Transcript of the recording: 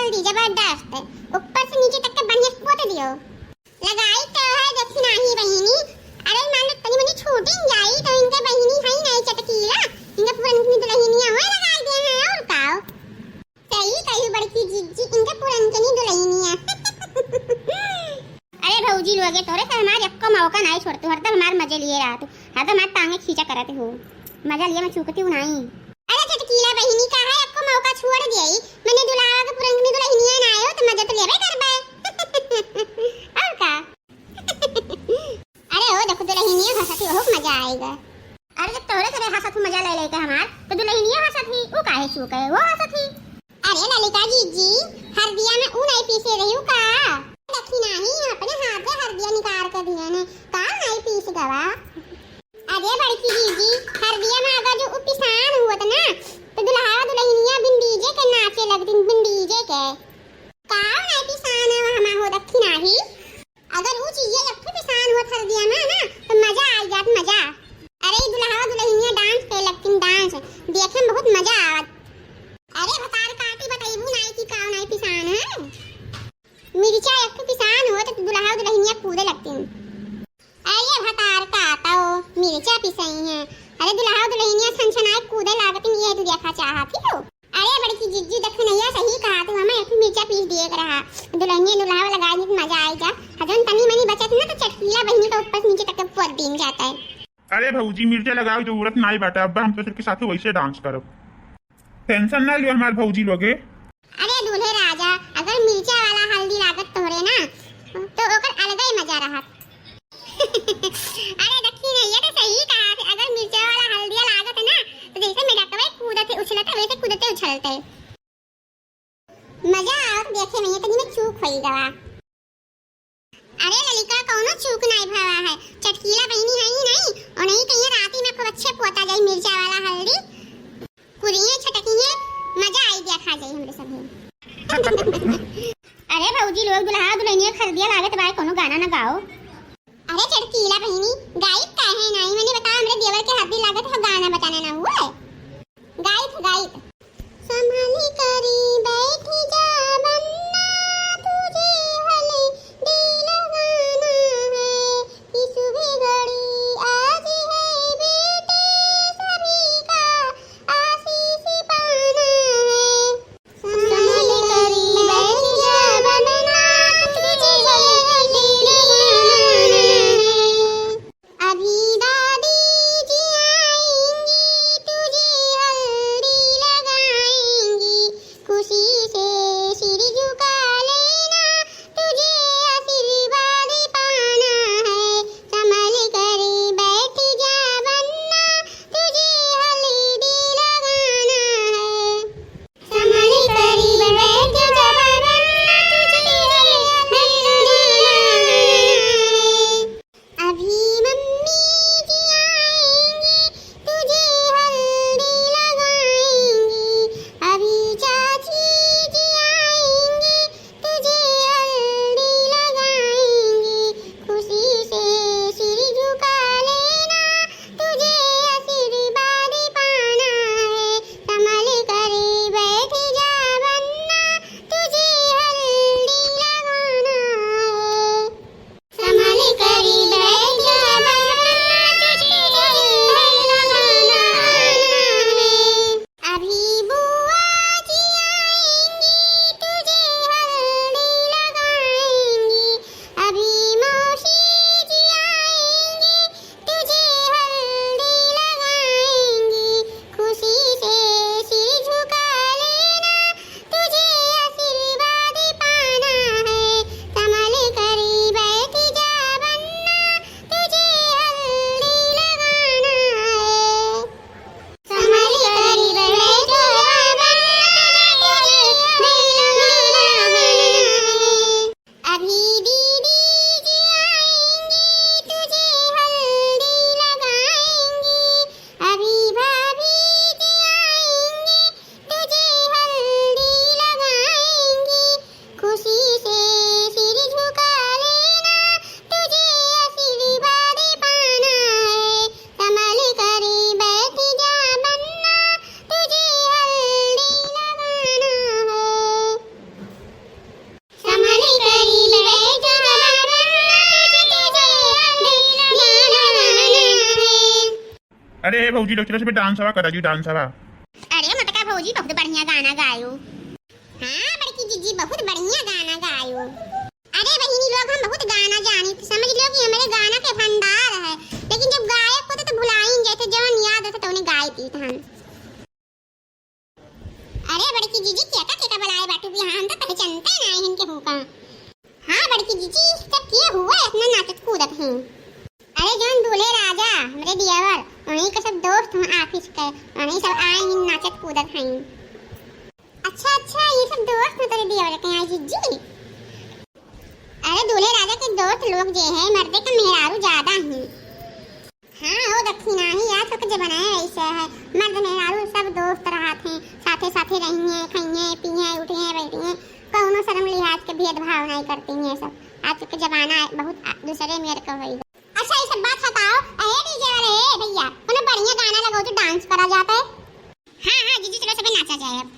हल्दी जबरदस्त, ऊपर से नीचे तक के बढ़िया पोत दियो। लगाई तो है दक्षिणा ही बहिनी। अरे मान तनी मनी छूटिंग जाई तो इनके बहिनी है नहीं चटकीला, इनके पुरनकी दुल्हनिया होए लगाई दे हैं और काओ। सही कही बड़की जीजी, इनके पुरनकी दुल्हनिया। अरे भौजी लोगे तोरे से हमार यक्को मौका नहीं छोड़ते, हरदम हमार मजे लिए रहा तू, हरदम हमार टांगे खींचा करते हो, मजा लिए मैं चूकती हूं नहीं। अरे चटकीला बहिनी का है यक्को मौका छोड़ दियई, मैंने दुल्हा के पुरनकी दुल्हनिया ना आयो तो मजा तो लेबे करबे। और का अरे ओ देखो दुल्हनिया हंसती हो मजा आएगा। अरे जब तोरे से हंसत मजा ले लेके हमार तो दुल्हनिया हंसती ऊ काहे चूके वो हंसती। अरे ललिता जीजी हरदिया में ऊ नहीं पीसे रही हूं का, दक्षिणा ही अपने हाथ से हरदिया निकाल कर दिया ने का नहीं पीस गवा। अरे बड़की जीजी हरदिया में अगर जो पिसान हुआ था ना तो दुल्हा दुल्हनिया बिन डीजे के नाचे लगती, बिन डीजे के का नहीं पिसान है हमा हो दक्षिणा ही। अगर वो चीजें एक पिसान हुआ हरदिया में ना तो मजा आ जात मजा। अरे दुल्हा दुल्हनिया डांस के लगती, डांस देखे में बहुत मजा आवत। अरे बतार काटी बताइबू नहीं की का नहीं पिसान है, मिर्चा एक पिसान हो तो दुल्हा दुल्हनिया कूदे लगती। अरे भतार काटा हो मिर्चा पिसई है, अरे दुल्हा दुल्हनिया छनछनाए कूदे लागती ये तू देखा चाहती हो। अरे बड़की जिज्जी दखनैया सही कहा तू, हमें एक मिर्चा पीस दिए रहा दुल्हनिया दुल्हा लगा दी मजा आए जा, हजन तनी मनी बचत ना तो चटकीला बहिनी का ऊपर नीचे तक पोत दिन जाता है। अरे भौजी मिर्चा लगाओ जरूरत नहीं बाटा, अब हम तो सबके साथ वैसे डांस करब, टेंशन ना लियो हमार भौजी लोगे। अरे दूल्हे राजा अगर मिर्चा वाला हल्दी लागत तोरे ना तो ओकर अलग ही मजा रहत। अरे दक्षिणा ये तो सही कहा थे, अगर मिर्चा वाला हल्दी लागत है ना तो जैसे मेढकवे कूदते उछलते वैसे कूदते उछलते मजा आवत देखे में, ये तनी में चूक होई गवा। अरे ललिका कौनो चूक नहीं भवा है, चटकीला बहिनी है ही नहीं और नहीं कहीं राती में खूब अच्छे पोता जाई मिर्चा वाला हल्दी, कुरिये छटकिये मजा आई देखा जाई हमरे सभी। अरे भौजी लोग दुल्हा दुल्हनिया खरीदिया लागत बाय कोनो गाना ना गाओ। अरे चटकीला बहिनी गायब काहे नहीं, मैंने बता हमरे देवर के हल्दी लागत है गाना बताना ना हुआ गायब संभाली करी बैठी जा बन्ना तुझे हले दिल गाना है कि सुबह घड़ी आज है बेटे सभी का आशीष पाना है। संभाली करी बैठी जा बन्ना तुझे हले दिल गाना है, अभी दादी जी आएंगी तुझे हल्दी ए भौजी लोग चलो सब डांस हवा करा जी डांस हवा। अरे मटका भौजी बहुत बढ़िया गाना गायो। हाँ बड़की जीजी बहुत बढ़िया गाना गायो। अरे बहिनी लोग हम बहुत गाना जानी समझ लो कि हमारे गाना के भंडार है, लेकिन जब गायक होते तो भुलाइन जैसे जवन याद होते तो उन्हें गाय पी था। अरे बड़की जीजी क्या बुलाए बाटू भी हम तो पहचानते ना इनके हुका। हाँ बड़की जीजी सब किए हुआ इतना नाचत कूदत हैं। अरे जौन दूल्हे राजा हमरे दियावर उन्हीं के सब दोस्त हैं ऑफिस के, उन्हीं सब आए हैं नाचत कूदत हैं। अच्छा ये सब दोस्त हैं तेरे दियावर के आई जीजी। अरे दूल्हे राजा के दोस्त लोग जे है मर्दे के मेहरारू ज्यादा हैं। हाँ वो दक्षिणा ही आज तक जब बनाए ऐसे है मर्द मेहरारू सब दोस्त रहते हैं, साथे साथे रहेंगे खाएंगे पिए उठे बैठे कौनो शर्म लिहाज के भेदभाव नहीं करती हैं सब। आज के जमाना बहुत दूसरे मेरे का होगा। अच्छा ये सब बात हटाओ। अरे डीजे वाले भैया उन्हें बढ़िया गाना लगाओ तो डांस करा जाता है। हाँ जीजी चलो सब नाचा जाए अब।